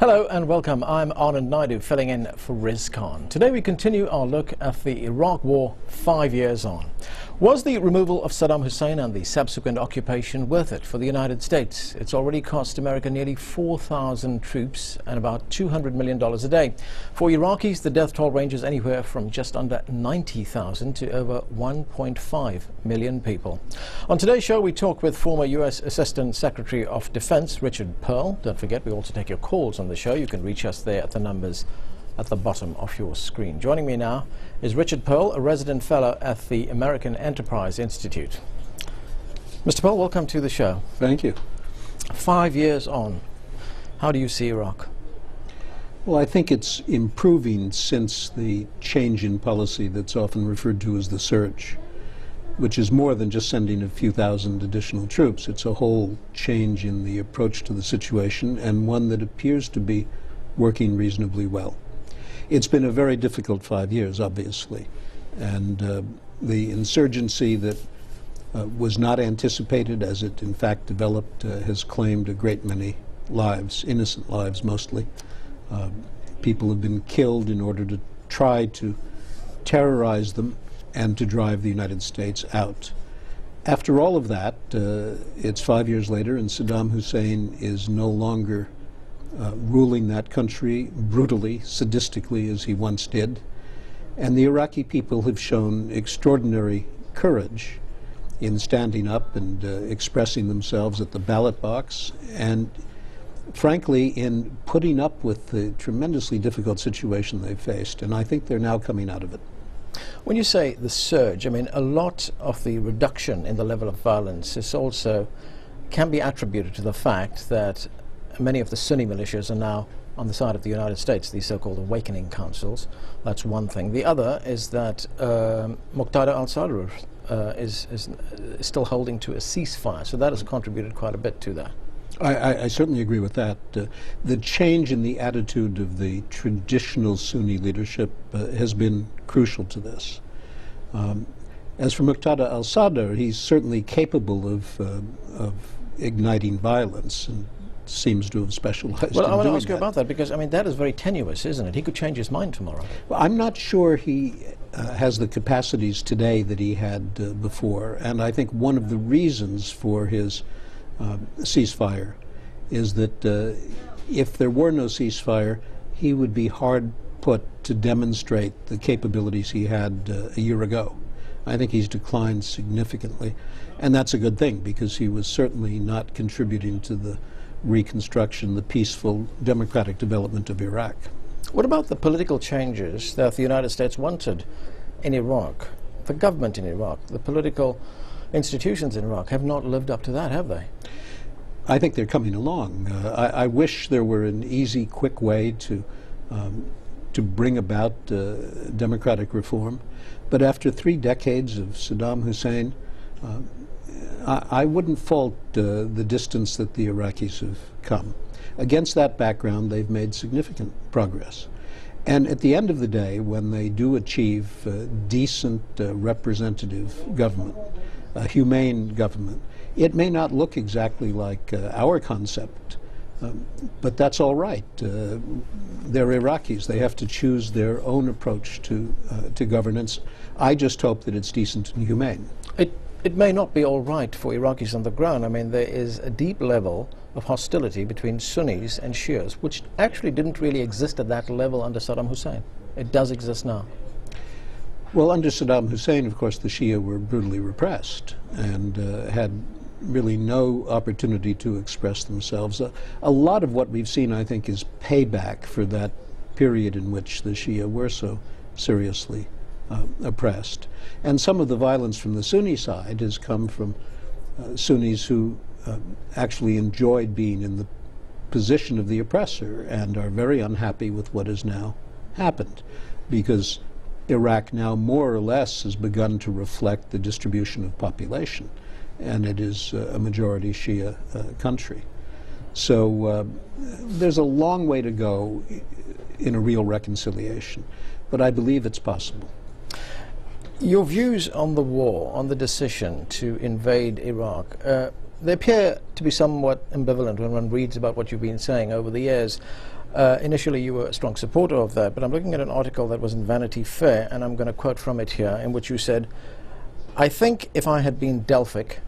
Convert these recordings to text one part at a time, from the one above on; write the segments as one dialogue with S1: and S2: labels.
S1: Hello and welcome. I'm Anand Naidu, filling in for Riz Khan. Today we continue our look at the Iraq War 5 years on. Was the removal of Saddam Hussein and the subsequent occupation worth it for the United States? It's already cost America nearly 4,000 troops and about $200 million a day. For Iraqis, the death toll ranges anywhere from just under 90,000 to over 1.5 million people. On today's show, we talk with former U.S. Assistant Secretary of Defense Richard Perle. Don't forget, we also take your calls on the show. You can reach us there at the numbers at the bottom of your screen. Joining me now is Richard Perle, a resident fellow at the American Enterprise Institute. Mr. Perle, welcome to the show.
S2: Thank you.
S1: 5 years on, how do you see Iraq?
S2: Well, I think it's improving since the change in policy that's often referred to as the surge, which is more than just sending a few thousand additional troops. It's a whole change in the approach to the situation, and one that appears to be working reasonably well. It's been a very difficult 5 years, obviously, and the insurgency that was not anticipated as it in fact developed has claimed a great many lives, innocent lives mostly. People have been killed in order to try to terrorize them and to drive the United States out. After all of that, it's 5 years later, and Saddam Hussein is no longer ruling that country brutally, sadistically, as he once did. And the Iraqi people have shown extraordinary courage in standing up and expressing themselves at the ballot box, and frankly in putting up with the tremendously difficult situation they faced. And I think they're now coming out of it.
S1: When you say the surge, I mean, a lot of the reduction in the level of violence is also can be attributed to the fact that many of the Sunni militias are now on the side of the United States, these so-called awakening councils. That's one thing. The other is that Muqtada al-Sadr is still holding to a ceasefire, so that has contributed quite a bit to that.
S2: I certainly agree with that. The change in the attitude of the traditional Sunni leadership has been crucial to this. As for Muqtada al-Sadr, he's certainly capable of igniting violence and seems to have specialized in doing that.
S1: Well, I want to ask you about that because, I mean, that is very tenuous, isn't it? He could change his mind tomorrow.
S2: Well, I'm not sure he has the capacities today that he had before, and I think one of the reasons for his ceasefire is that if there were no ceasefire, he would be hard put to demonstrate the capabilities he had a year ago. I think he's declined significantly, and that's a good thing because he was certainly not contributing to the reconstruction, the peaceful democratic development of Iraq.
S1: What about the political changes that the United States wanted in Iraq? The government in Iraq, the political institutions in Iraq have not lived up to that, have they?
S2: I think they're coming along. I wish there were an easy, quick way to bring about democratic reform, but after 3 decades of Saddam Hussein, I wouldn't fault the distance that the Iraqis have come. Against that background, they've made significant progress. And at the end of the day, when they do achieve decent representative government, a humane government, it may not look exactly like our concept, but that's all right. They're Iraqis. They have to choose their own approach to governance. I just hope that it's decent and humane.
S1: It may not be all right for Iraqis on the ground. I mean, there is a deep level of hostility between Sunnis and Shias, which actually didn't really exist at that level under Saddam Hussein. It does exist now.
S2: Well, under Saddam Hussein, of course, the Shia were brutally repressed and had really no opportunity to express themselves. A lot of what we've seen, I think, is payback for that period in which the Shia were so seriously oppressed. And some of the violence from the Sunni side has come from Sunnis who actually enjoyed being in the position of the oppressor and are very unhappy with what has now happened, because Iraq now more or less has begun to reflect the distribution of population, and it is a majority Shia country. So there's a long way to go in a real reconciliation, but I believe it's possible.
S1: Your views on the war, on the decision to invade Iraq, they appear to be somewhat ambivalent when one reads about what you've been saying over the years. Initially, you were a strong supporter of that, but I'm looking at an article that was in Vanity Fair, and I'm going to quote from it here, in which you said, "I think if I had been Delphic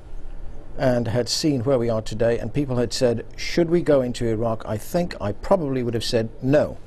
S1: and had seen where we are today, and people had said, should we go into Iraq, I think I probably would have said no.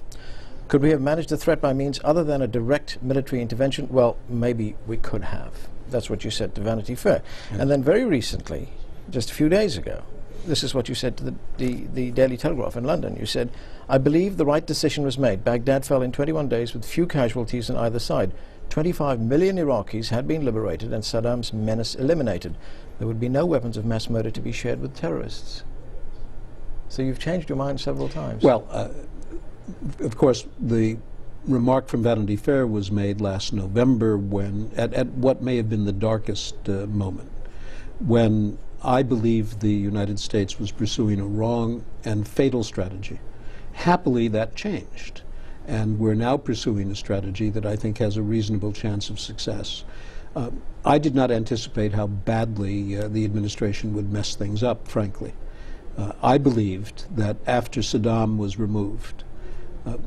S1: Could we have managed the threat by means other than a direct military intervention? Well, maybe we could have." That's what you said to Vanity Fair. And then very recently, just a few days ago, this is what you said to the Daily Telegraph in London. You said, "I believe the right decision was made. Baghdad fell in 21 days with few casualties on either side. 25 million Iraqis had been liberated and Saddam's menace eliminated. There would be no weapons of mass murder to be shared with terrorists." So you've changed your mind several times.
S2: Well, of course, the remark from Vanity Fair was made last November when, at what may have been the darkest moment, when I believe the United States was pursuing a wrong and fatal strategy. Happily, that changed, and we're now pursuing a strategy that I think has a reasonable chance of success. I did not anticipate how badly the administration would mess things up, frankly. I believed that after Saddam was removed,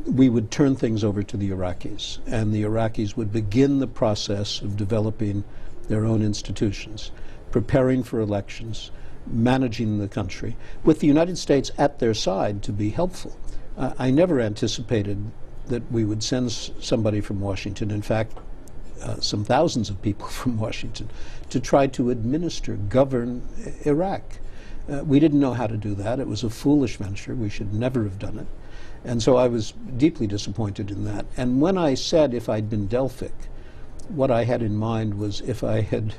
S2: we would turn things over to the Iraqis, and the Iraqis would begin the process of developing their own institutions, preparing for elections, managing the country, with the United States at their side to be helpful. I never anticipated that we would send somebody from Washington, in fact, some thousands of people from Washington, to try to govern Iraq. We didn't know how to do that. It was a foolish venture. We should never have done it. And so I was deeply disappointed in that. And when I said if I'd been Delphic, what I had in mind was if I had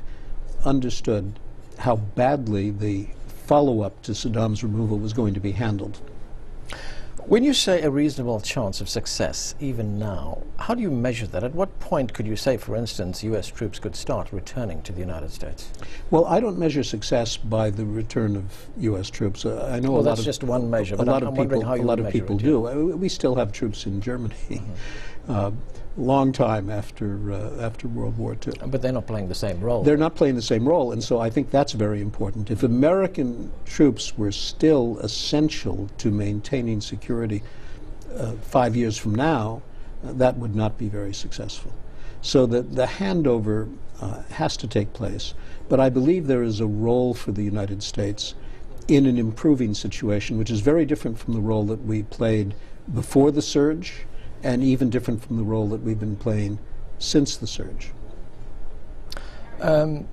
S2: understood how badly the follow-up to Saddam's removal was going to be handled.
S1: When you say a reasonable chance of success, even now, how do you measure that? At what point could you say, for instance, U.S. troops could start returning to the United States?
S2: Well, I don't measure success by the return of U.S. troops. I know
S1: that's just one measure, but I'm wondering how you
S2: a lot of people do. We still have troops in Germany. Long time after World War II.
S1: But they're not playing the same role.
S2: They're not playing the same role, and so I think that's very important. If American troops were still essential to maintaining security 5 years from now, that would not be very successful. So the handover has to take place, but I believe there is a role for the United States in an improving situation, which is very different from the role that we played before the surge, and even different from the role that we've been playing since the surge.
S1: When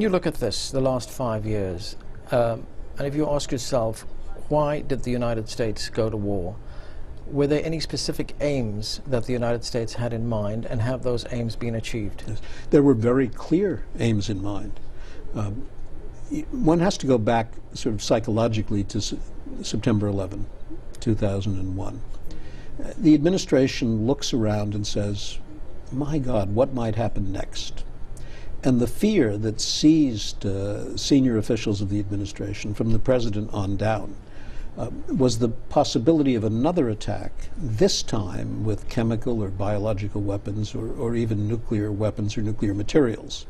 S1: you look at this, the last 5 years, and if you ask yourself, why did the United States go to war? Were there any specific aims that the United States had in mind, and have those aims been achieved?
S2: Yes. There were very clear aims in mind. One has to go back sort of psychologically to September 11, 2001. The administration looks around and says, my God, what might happen next? And the fear that seized senior officials of the administration, from the president on down, was the possibility of another attack, this time with chemical or biological weapons, or even nuclear weapons or nuclear materials.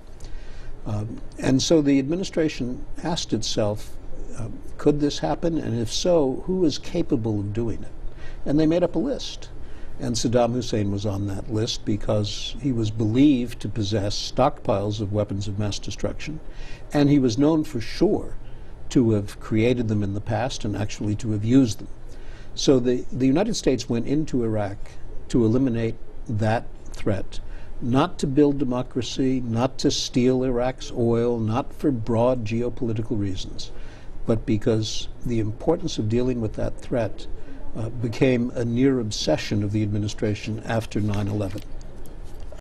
S2: And so the administration asked itself, could this happen? And if so, who is capable of doing it? And they made up a list. And Saddam Hussein was on that list because he was believed to possess stockpiles of weapons of mass destruction. And he was known for sure to have created them in the past and actually to have used them. So the United States went into Iraq to eliminate that threat, not to build democracy, not to steal Iraq's oil, not for broad geopolitical reasons, but because the importance of dealing with that threat became a near obsession of the administration after 9/11.